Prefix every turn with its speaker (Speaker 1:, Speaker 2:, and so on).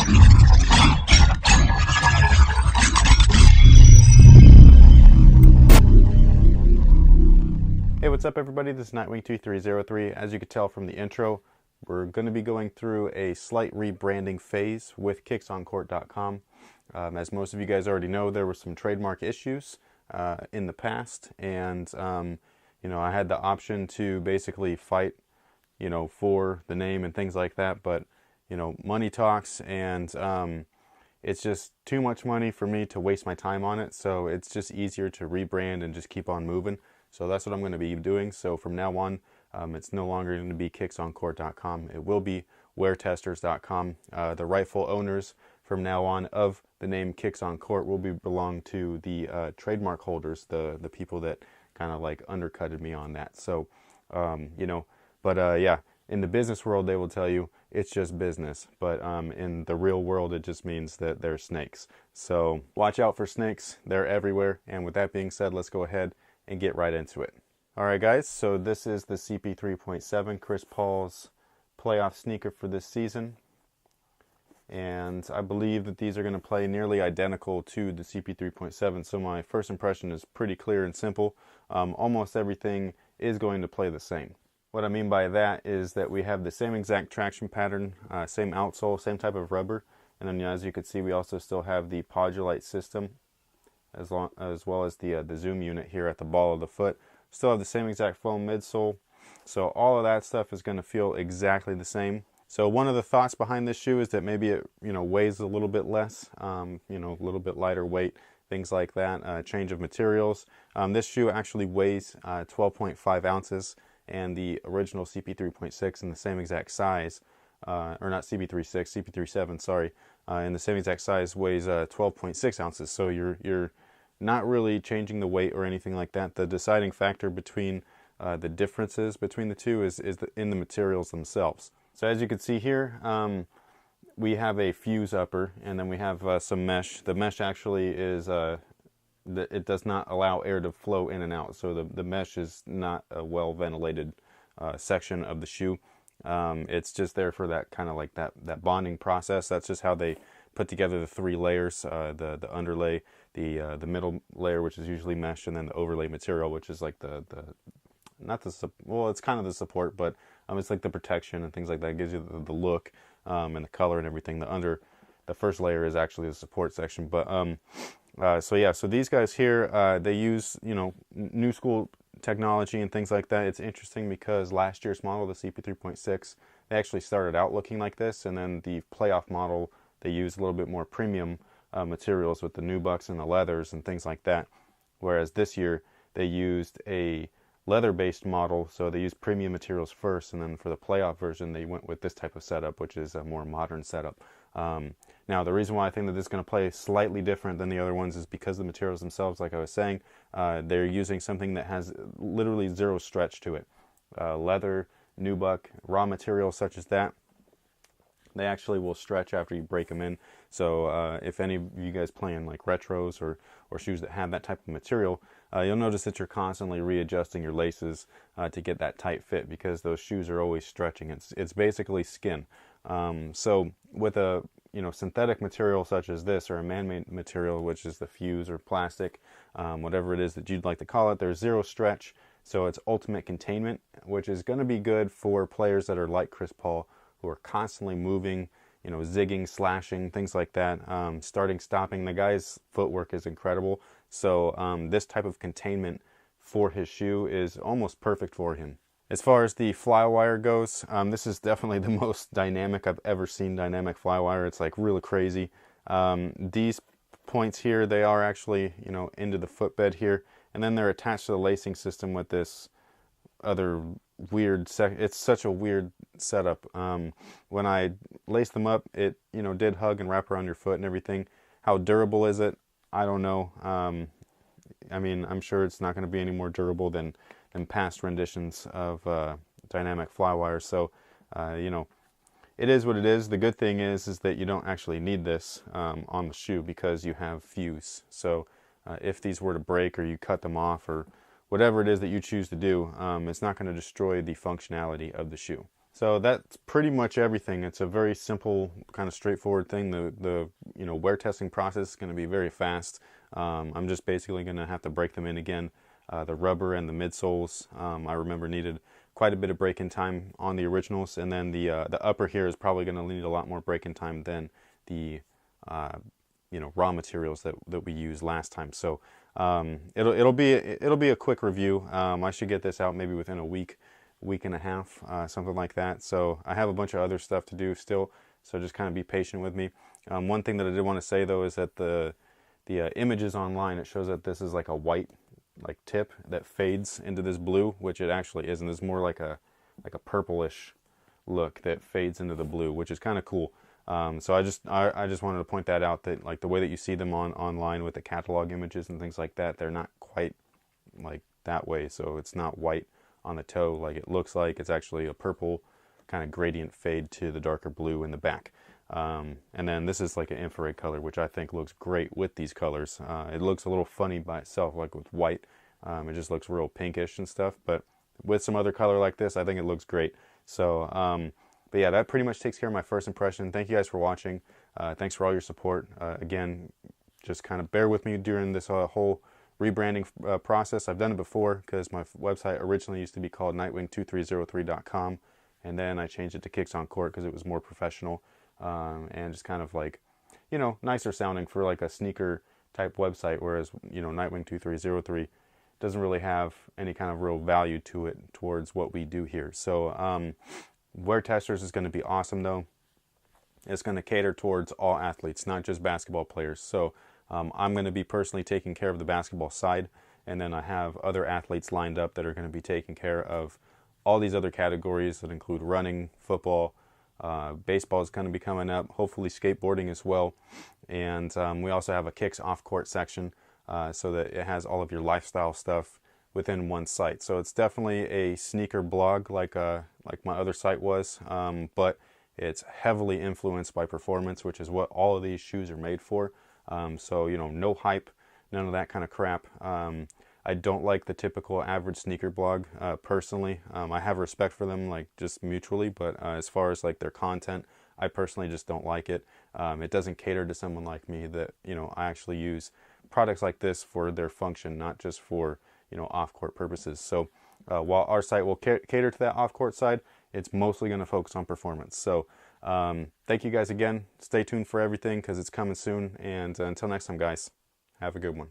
Speaker 1: Hey, what's up everybody? This is Nightwing2303. As you could tell from the intro, we're going to be going through a slight rebranding phase with kicksoncourt.com. As most of you guys already know, there were some trademark issues in the past, and you know, I had the option to basically fight, you know, for the name and things like that, but you know, money talks, and it's just too much money for me to waste my time on it, so it's just easier to rebrand and just keep on moving. So that's what I'm going to be doing. So from now on, it's no longer going to be kicksoncourt.com. It will be weartesters.com. The rightful owners from now on of the name Kicks on Court will belong to the trademark holders, the people that kind of like undercutted me on that. So, you know, but yeah, in the business world, they will tell you it's just business. But in the real world, it just means that they're snakes. So watch out for snakes. They're everywhere. And with that being said, let's go ahead and get right into it. Alright guys, so this is the CP3.7, Chris Paul's playoff sneaker for this season. And I believe that these are going to play nearly identical to the CP3.7, so my first impression is pretty clear and simple. Almost everything is going to play the same. What I mean by that is that we have the same exact traction pattern, same outsole, same type of rubber, and then as you can see we also still have the Podulite system, as well as the zoom unit here at the ball of the foot. Still have the same exact foam midsole, so all of that stuff is going to feel exactly the same. So one of the thoughts behind this shoe is that maybe it, you know, weighs a little bit less, you know, a little bit lighter weight, things like that. Change of materials. This shoe actually weighs 12.5 ounces, and the original CP3.6 in the same exact size, or not CP3.6, CP3.7, sorry, in the same exact size weighs 12.6 ounces. So you're not really changing the weight or anything like that. The deciding factor between the differences between the two is in the materials themselves. So as you can see here, we have a fuse upper, and then we have some mesh. The mesh actually is, it does not allow air to flow in and out. So the mesh is not a well ventilated section of the shoe. It's just there for that kind of like that bonding process. That's just how they put together the three layers, the underlay, the middle layer, which is usually mesh, and then the overlay material, which is like well, it's kind of the support, but it's like the protection and things like that. It gives you the look and the color and everything. The first layer is actually the support section. But so yeah, so these guys here, they use, you know, new school technology and things like that. It's interesting because last year's model, the CP3.6, they actually started out looking like this, and then the playoff model, they used a little bit more premium materials with the nubucks and the leathers and things like that. Whereas this year they used a leather-based model, so they used premium materials first, and then for the playoff version they went with this type of setup, which is a more modern setup. Now the reason why I think that this is going to play slightly different than the other ones is because the materials themselves, like I was saying, they're using something that has literally zero stretch to it. Leather, nubuck, raw materials such as that, they actually will stretch after you break them in. So if any of you guys playing like retros or shoes that have that type of material, you'll notice that you're constantly readjusting your laces to get that tight fit, because those shoes are always stretching. It's basically skin. So with a, you know, synthetic material such as this, or a man-made material, which is the fuse or plastic, whatever it is that you'd like to call it, there's zero stretch, so it's ultimate containment, which is going to be good for players that are like Chris Paul, who are constantly moving, you know, zigging, slashing, things like that, starting, stopping. The guy's footwork is incredible, so this type of containment for his shoe is almost perfect for him. As far as the flywire goes, this is definitely the most dynamic I've ever seen dynamic flywire. It's like really crazy. These points here, they are actually, you know, into the footbed here, and then they're attached to the lacing system with this other weird it's such a weird setup. When I laced them up, it, you know, did hug and wrap around your foot and everything. How durable is it? I don't know. I mean, I'm sure it's not going to be any more durable than past renditions of dynamic flywire. So you know, it is what it is. The good thing is that you don't actually need this on the shoe, because you have fuse. So if these were to break, or you cut them off, or whatever it is that you choose to do, it's not going to destroy the functionality of the shoe. So that's pretty much everything. It's a very simple, kind of straightforward thing. The wear testing process is going to be very fast. I'm just basically going to have to break them in again. The rubber and the midsoles, I remember, needed quite a bit of break-in time on the originals, and then the upper here is probably going to need a lot more break-in time than the raw materials that we used last time. So it'll be a quick review. I should get this out maybe within a week and a half, something like that. So I have a bunch of other stuff to do still, so just kind of be patient with me. One thing that I did want to say though is that the images online, it shows that this is like a white tip that fades into this blue, which it actually isn't. It's more like a purplish look that fades into the blue, which is kind of cool. So I just wanted to point that out, that like the way that you see them online with the catalog images and things like that, they're not quite like that way. So it's not white on the toe like it looks like. It's actually a purple kind of gradient fade to the darker blue in the back. And then this is like an infrared color, which I think looks great with these colors. It looks a little funny by itself, like with white. It just looks real pinkish and stuff, but with some other color like this, I think it looks great. So, but yeah, that pretty much takes care of my first impression. Thank you guys for watching. Thanks for all your support. Again, just kind of bear with me during this whole rebranding process. I've done it before because my website originally used to be called nightwing2303.com, and then I changed it to Kicks on Court because it was more professional and just kind of like, nicer sounding for like a sneaker type website, whereas, Nightwing2303 doesn't really have any kind of real value to it towards what we do here. So Wear Testers is going to be awesome though. It's going to cater towards all athletes, not just basketball players. So I'm going to be personally taking care of the basketball side, and then I have other athletes lined up that are going to be taking care of all these other categories that include running, football, baseball is going to be coming up, hopefully skateboarding as well. And we also have a Kicks off-court section so that it has all of your lifestyle stuff within one site. So it's definitely a sneaker blog like my other site was, but it's heavily influenced by performance, which is what all of these shoes are made for. So, no hype, none of that kind of crap. I don't like the typical average sneaker blog, personally. I have respect for them, like, just mutually, but as far as like their content, I personally just don't like it. It doesn't cater to someone like me that, I actually use products like this for their function, not just for, off-court purposes. So while our site will cater to that off-court side, it's mostly going to focus on performance. So thank you guys again. Stay tuned for everything because it's coming soon. And until next time, guys, have a good one.